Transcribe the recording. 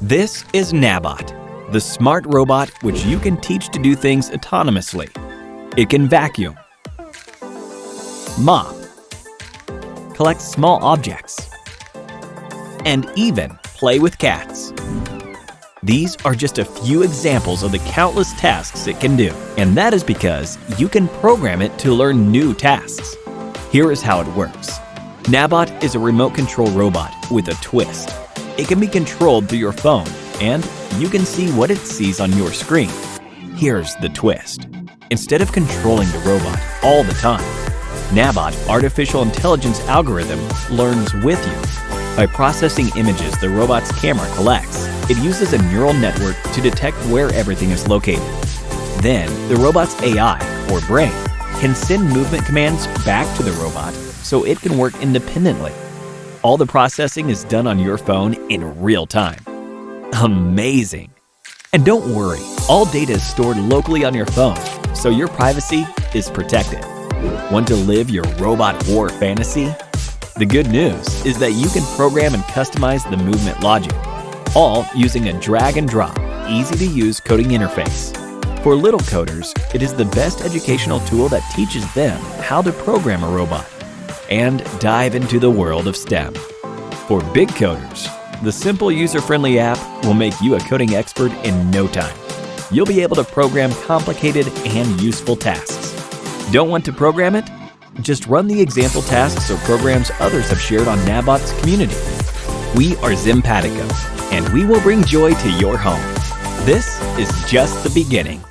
This is Nabot, the smart robot which you can teach to do things autonomously. It can vacuum, mop, collect small objects, and even play with cats. These are just a few examples of the countless tasks it can do, and that is because you can program it to learn new tasks. Here is how it works. Nabot is a remote control robot with a twist. It can be controlled through your phone, and you can see what it sees on your screen. Here's the twist. Instead of controlling the robot all the time, Nabot artificial intelligence algorithm learns with you. By processing images the robot's camera collects, it uses a neural network to detect where everything is located. Then, the robot's AI, or brain, can send movement commands back to the robot so it can work independently. All the processing is done on your phone in real time. Amazing! And don't worry, all data is stored locally on your phone, so your privacy is protected. Want to live your robot war fantasy? The good news is that you can program and customize the movement logic, all using a drag-and-drop, easy-to-use coding interface. For little coders, it is the best educational tool that teaches them how to program a robot and dive into the world of STEM. For big coders, the simple user-friendly app will make you a coding expert in no time. You'll be able to program complicated and useful tasks. Don't want to program it? Just run the example tasks or programs others have shared on Nabot's community. We are PIQO, and we will bring joy to your home. This is just the beginning.